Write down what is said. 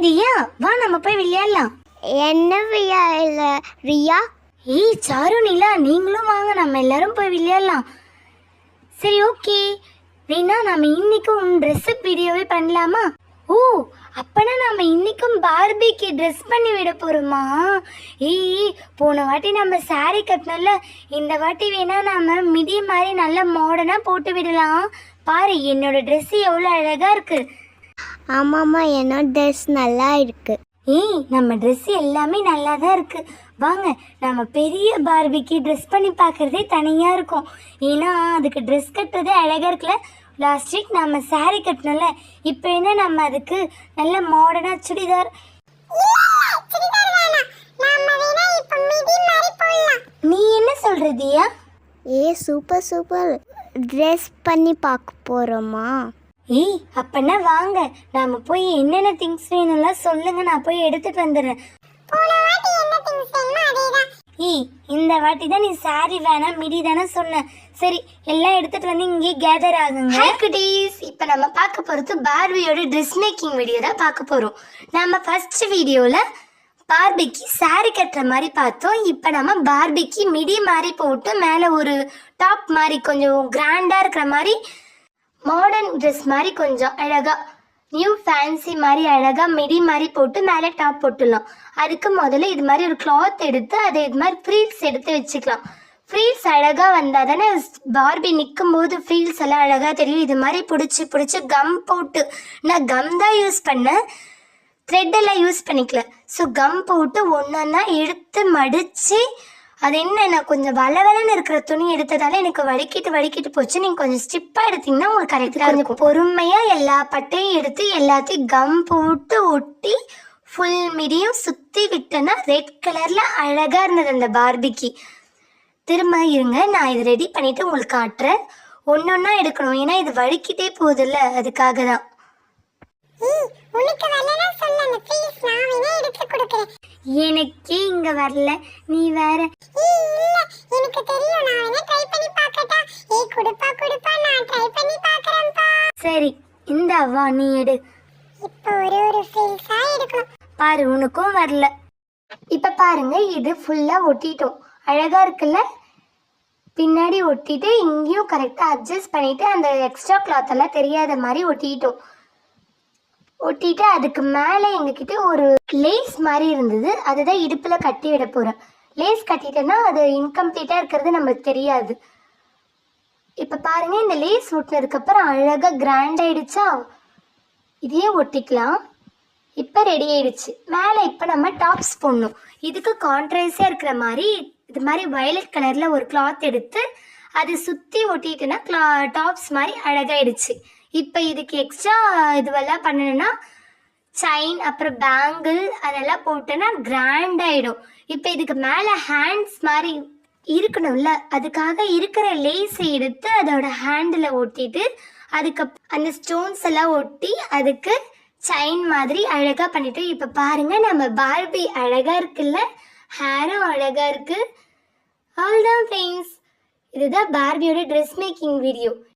தியா, வா நம்ம போய் விளையாடலாம். என்ன விளையாடல ரியா? ஏய் சாரு நிலா, நீங்களும் வாங்க, நம்ம எல்லாரும் போய் விளையாடலாம். சரி ஓகே ரீனா, நம்ம இன்னைக்கும் ட்ரெஸ் வீடியோவே பண்ணலாமா? ஓ அப்பனா நம்ம இன்னைக்கும் பார்பிக்கு ட்ரெஸ் பண்ணி விட போறோமா? ஏய் போன வாட்டி நம்ம சாரி கட்டினோம்ல, இந்த வாட்டி வேணா நம்ம மிடி மாதிரி நல்ல மாடர்னா போட்டு விடலாம். பாரு என்னோட ட்ரெஸ் எவ்வளோ அழகா இருக்கு. ஆமாம்மா, என்னோட ட்ரெஸ் நல்லா இருக்கு. ஏய் நம்ம ட்ரெஸ் எல்லாமே நல்லா தான் இருக்கு. வாங்க நம்ம பெரிய பார்பிக்கு ட்ரெஸ் பண்ணி பார்க்குறதே தனியாக இருக்கும். ஏன்னா அதுக்கு ட்ரெஸ் கட்டுறதே அழகாக இருக்குல்ல. லாஸ்ட் வீக் நம்ம சாரி கட்டினோம்ல, இப்போ என்ன நம்ம அதுக்கு நல்ல மாடர்னாக சுடிதார். நீ என்ன சொல்ற தியா? சூப்பர் சூப்பர், ட்ரெஸ் பண்ணி பார்க்க போகிறோமா? ஏய் அப்பனா வாங்க நாம போய் என்னென்ன திங்ஸ் வேணும்லாம் சொல்லுங்க, நான் போய் எடுத்துட்டு வந்துடுறேன். ஏய் இந்த வாட்டி தான் நீ சாரி வேணாம் மிடி தானே சொன்ன. சரி எல்லாம் எடுத்துட்டு வந்து இங்கே கேதர் ஆகுங்க. ஹாய் குட்டீஸ், இப்போ நம்ம பார்க்க போகிறது பார்பியோட ட்ரெஸ் மேக்கிங் வீடியோ தான் பார்க்க போகிறோம். நம்ம ஃபர்ஸ்ட் வீடியோவில் பார்பிக்கு சாரி கட்டுற மாதிரி பார்த்தோம். இப்போ நம்ம பார்பிக்கு மிடி மாதிரி போட்டு மேலே ஒரு டாப் மாதிரி கொஞ்சம் கிராண்டாக இருக்கிற மாதிரி மாடர்ன் ட்ரெஸ் மாதிரி கொஞ்சம் அழகாக நியூ ஃபேன்சி மாதிரி அழகாக மிடி மாதிரி போட்டு மேலே டாப் போட்டுடலாம். அதுக்கு முதல்ல இது மாதிரி ஒரு கிளாத் எடுத்து அதை இது மாதிரி ஃப்ரீல்ஸ் எடுத்து வச்சுக்கலாம். ஃப்ரீல்ஸ் அழகாக வந்தால் தானே பார்பி நிற்கும் போது ஃப்ரீல்ஸ் எல்லாம் அழகாக தெரியும். இது மாதிரி பிடிச்சி கம் போட்டு, நான் கம் தான் யூஸ் பண்ணேன், த்ரெட்டெல்லாம் யூஸ் பண்ணிக்கல. ஸோ கம் போட்டு ஒன்றா எடுத்து மடித்து, அது என்ன நான் கொஞ்சம் வளவலன்னு இருக்கிற துணி எடுத்ததால எனக்கு வடிக்கிட்டு போச்சு. நீங்கள் கொஞ்சம் ஸ்டிப்பாக எடுத்தீங்கன்னா உங்களுக்கு கரெக்டாக இருக்கும். பொறுமையாக எல்லா பட்டையும் எடுத்து எல்லாத்தையும் கம் போட்டு ஒட்டி ஃபுல் மிடியும் சுற்றி விட்டேன்னா ரெட் கலரில் அழகாக இருந்தது அந்த பார்பிக்கு. திரும்ப இருங்க, நான் இது ரெடி பண்ணிவிட்டு உங்களுக்கு காட்டுறேன். ஒன்றா எடுக்கணும், ஏன்னா இது வடிக்கிட்டே போகுதுல்ல, அதுக்காக தான். எனக்கே இங்க வரல, நீ வேற. எனக்கு தெரியும், நான் வேணா ட்ரை பண்ணி பார்க்கட்டா? குடுப்பா நான் ட்ரை பண்ணி பார்க்கறேன்ப்பா. சரி இந்த வா நீ எடு. இப்போ ஒரு ஃப்ரீல்ஸா எடுக்கணும். பாரு உனக்கும் வரல. இப்ப பாருங்க, இது ஃபுல்லா ஒட்டிட்டோம், அழகா இருக்குல்ல. பின்னாடி ஒட்டிட்டு இங்கேயும் கரெக்டா அட்ஜஸ்ட் பண்ணிட்டு அந்த எக்ஸ்ட்ரா கிளாத் எல்லாம் தெரியாத மாதிரி ஒட்டிட்டு அதுக்கு மேலே எங்ககிட்ட ஒரு லேஸ் மாதிரி இருந்தது, அதுதான் இடுப்பில் கட்டி விட போகிறேன். லேஸ் கட்டிட்டேன்னா அது இன்கம்ப்ளீட்டாக இருக்கிறது நம்மளுக்கு தெரியாது. இப்போ பாருங்கள், இந்த லேஸ் ஒட்டினதுக்கப்புறம் அழகாக கிராண்ட் ஆகிடுச்சா. இதையே ஒட்டிக்கலாம். இப்போ ரெடி ஆகிடுச்சு. மேலே இப்போ நம்ம டாப்ஸ் போடணும். இதுக்கு கான்ட்ராஸ்டாக இருக்கிற மாதிரி இது மாதிரி வயலட் கலரில் ஒரு கிளாத் எடுத்து அது சுற்றி ஒட்டிட்டேன்னா டாப்ஸ் மாதிரி அழகாயிடுச்சு. இப்போ இதுக்கு எக்ஸ்ட்ரா இதுவெல்லாம் பண்ணணும்னா செயின் அப்புறம் பேங்கிள் அதெல்லாம் போட்டோன்னா கிராண்ட் ஆகிடும். இப்போ இதுக்கு மேலே ஹேண்ட்ஸ் மாதிரி இருக்கணும்ல, அதுக்காக இருக்கிற லேஸை எடுத்து அதோட ஹேண்டில் ஒட்டிட்டு அதுக்கு அந்த ஸ்டோன்ஸ் எல்லாம் ஒட்டி அதுக்கு செயின் மாதிரி அழகாக பண்ணிட்டு. இப்போ பாருங்கள் நம்ம பார்பி அழகாக இருக்குல்ல, ஹேரும் அழகாக இருக்குது. ஆல் தான் ஃப்ரெண்ட்ஸ், இதுதான் பார்பியோட ட்ரெஸ் மேக்கிங் வீடியோ.